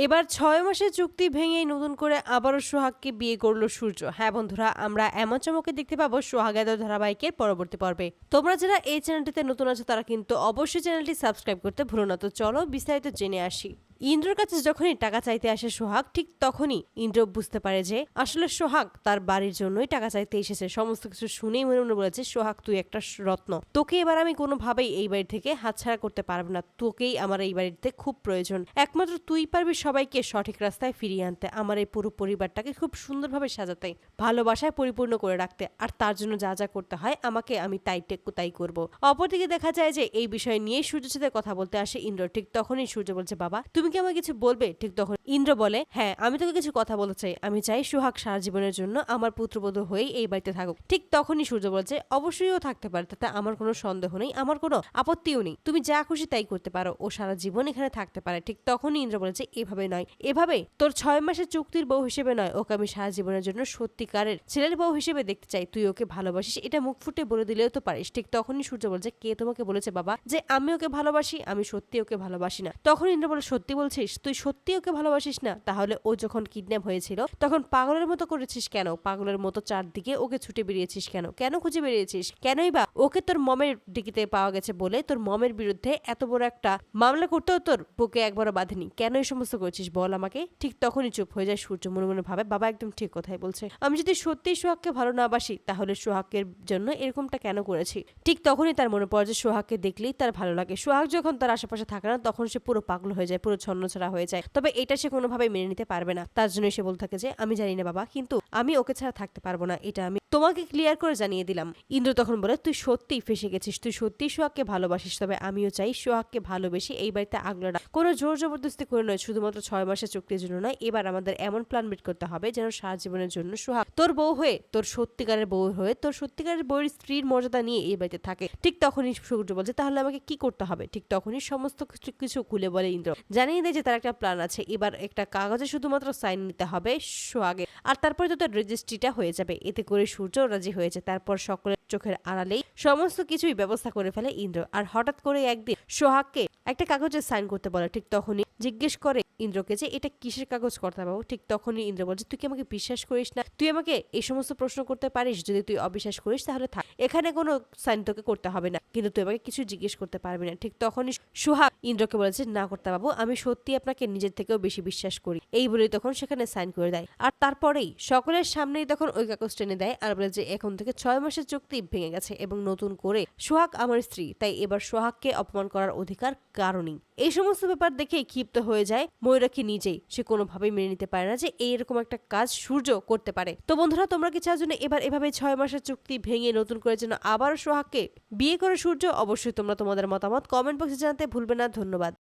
এবার ৬ মাসের চুক্তি ভেঙেই নতুন করে আবারও সোহাগকে বিয়ে করলো সূর্য। হ্যাঁ বন্ধুরা, আমরা এমন চমকে দেখতে পাবো সোহাগের ধারাবাহিকের পরবর্তী পর্বে। তোমরা যারা এই চ্যানেলটিতে নতুন আছো তারা কিন্তু অবশ্যই চ্যানেলটি সাবস্ক্রাইব করতে ভুলো না। তো চলো বিস্তারিত জেনে আসি। ইন্দ্রর কাছে যখনই টাকা চাইতে আসে সোহাগ, ঠিক তখনই ইন্দ্র বুঝতে পারে যে আসলে সোহাগ তার বাড়ির জন্যই টাকা চাইতে এসেছে। সমস্ত কিছু শুনেই মনে মনে বলেছে, সোহাগ তুই একটা রত্ন, তোকে এবার আমি কোনোভাবেই এই বাড়ি থেকে হাতছাড়া করতে পারবো না। তোকেই আমার এই বাড়িতে খুব প্রয়োজন, একমাত্র তুই পারবি সবাইকে সঠিক রাস্তায় ফিরিয়ে আনতে, আমার এই পুরো পরিবারটাকে খুব সুন্দরভাবে সাজাতে, ভালোবাসায় পরিপূর্ণ করে রাখতে, আর তার জন্য যা যা করতে হয় আমাকে, আমি তাই করবো। অপরদিকে দেখা যায় যে এই বিষয় নিয়ে সূর্যের সাথে কথা বলতে আসে ইন্দ্র। ঠিক তখনই সূর্য বলছে, বাবা তুমি কি আমাকে কিছু বলবে? ঠিক তখন ইন্দ্র বলে, হ্যাঁ আমি তোকে কিছু কথা বলতে চাই। আমি চাই সোহাগ সারা জীবনের জন্য আমার পুত্রবধূ হয়েই এই বাড়িতে থাকুক। ঠিক তখনই সূর্য বলছে, অবশ্যই ও থাকতে পারে, তাতে আমার কোনো সন্দেহ নেই, আমার কোনো আপত্তিও নেই, তুমি যা খুশি তাই করতে পারো, ও সারা জীবন এখানে থাকতে পারে। ঠিক তখনই ইন্দ্র বলেছে, এভাবে নয়, এভাবে তোর 6 মাসের চুক্তির বউ হিসেবে নয়, ওকে আমি সারা জীবনের জন্য সত্যিকারের ছেলের বউ হিসেবে দেখতে চাই। তুই ওকে ভালোবাসিস, এটা মুখ ফুটে বলে দিলেও তো পারিস। ঠিক তখনই সূর্য বলছে, কে তোমাকে বলেছে বাবা যে আমি ওকে ভালোবাসি? আমি সত্যি ওকে ভালোবাসি না। তখন ইন্দ্র বলে, সত্যি বলছিস? তুই সত্যি ওকে ভালোবাসিস না? তাহলে ও যখন কিডন্যাপ হয়েছিল তখন পাগলের মতো করেছিস কেন? পাগলের মতো চারদিকে ওকে ছুটে বেরিয়েছিস কেন? কেন খুঁজে বেরিয়েছিস? কেনই বা? ওকে তোর মমের ডিকিতে পাওয়া গেছে বলে তোর মমের বিরুদ্ধে এত বড় একটা মামলা করতেও তোর বুকে একবারও বাঁধেনি। কেন এই সমস্ত করেছিস বল আমাকে? ঠিক তখনই চুপ হয়ে যায় সূর্য। মনে মনে ভাবে, বাবা একদম ঠিক কথাই বলছে। আমি যদি সত্যিই সোহাগকে ভালো না বাসি তাহলে সোহাগের জন্য এরকমটা কেন করেছি? ঠিক তখনই তার মনে পড়ে যে সোহাগকে দেখলেই তার ভালো লাগে। সোহাগ যখন তার আশেপাশে থাকে না তখন সে পুরো পাগল হয়ে যায়, পুরো ছন্নছাড়া হয়ে যায়। তবে এটা সে কোনোভাবেই মেনে নিতে পারবে না। তার জন্য সে বলতে থাকে যে আমি জানি না বাবা, কিন্তু আমি ওকে ছাড়া থাকতে পারবো না, এটা আমি তোমাকে ক্লিয়ার করে জানিয়ে দিলাম। ইন্দ্র তখন বলে, তুই সত্যিই ফেসে গেছিস, তুই সত্যিই সোহাগকে ভালোবাসিস। তবে আমিও চাই সোহাগকে ভালোবেসে এই বাড়িতে আগলে রাখ, কোনো জোর জবরদস্তি করে নয়, শুধুমাত্র 6 মাসের চুক্তির জন্য নয়। এবার আমাদের এমন প্ল্যান বেট করতে হবে যেন সারা জীবনের জন্য সোহাগ তোর বউ হয়ে, তোর সত্যিকারের বউ হয়ে, তোর সত্যিকারের বউয়ের স্ত্রীর মর্যাদা নিয়ে এই বাড়িতে থাকে। ঠিক তখনই সূর্য বলছে, তাহলে আমাকে কি করতে হবে? ঠিক তখনই সমস্ত কিছু খুলে বলে ইন্দ্র, জানিয়ে দেয় যে তার একটা প্ল্যান আছে। এবার একটা কাগজে শুধুমাত্র সাইন নিতে হবে সোহাগে, আর তারপরে তোদের রেজিস্ট্রিটা হয়ে যাবে। এতে করে সূর্য রাজি হয়েছে। তারপর সকলের চোখের আড়ালেই সমস্ত কিছুই ব্যবস্থা করে ফেলে ইন্দ্র। আর হঠাৎ করে একদিন সোহাগকে একটা কাগজে সাইন করতে বলে। ঠিক তখনই জিজ্ঞেস করে ইন্দ্রকে যে এটা কিসের কাগজ কর্তাবাবু? ঠিক তখনই ইন্দ্র বলছে, তুই কি আমাকে বিশ্বাস করিস না? তুই আমাকে এই সমস্ত প্রশ্ন করতে পারিস? যদি তুই অবিশ্বাস করিস তাহলে থাক, এখানে কোনো সাইন তোকে করতে হবে না, কিন্তু তুই আমাকে কিছু জিজ্ঞেস করতে পারবি না। ঠিক তখনই সোহাগ ইন্দ্রকে বলেছে, না কর্তাবাবু, আমি সত্যি আপনাকে নিজের থেকেও বেশি বিশ্বাস করি। এই বলেই তখন সেখানে সাইন করে দেয়। আর তারপরেই সকলের সামনেই তখন ওই কাগজ টেনে দেয় আর বলে যে এখন থেকে 6 মাসের চুক্তি ভেঙে গেছে এবং নতুন করে সোহাগ আমার স্ত্রী, তাই এবার সোহাগকে অপমান করার অধিকার কারণই। এই সমস্ত ব্যাপার দেখে ক্ষিপ্ত হয়ে যায় ময়ূরাক্ষী নিজেই। সে কোনোভাবেই মেনে নিতে পারে না যে এইরকম একটা কাজ সূর্য করতে পারে। তো বন্ধুরা, তোমরা কি চাও জন্য এবার এভাবে 6 মাসের চুক্তি ভেঙে নতুন করে যেন আবার সোহাগকে বিয়ে করে সূর্য? অবশ্যই তোমরা তোমাদের মতামত কমেন্ট বক্সে জানাতে ভুলবে না। ধন্যবাদ।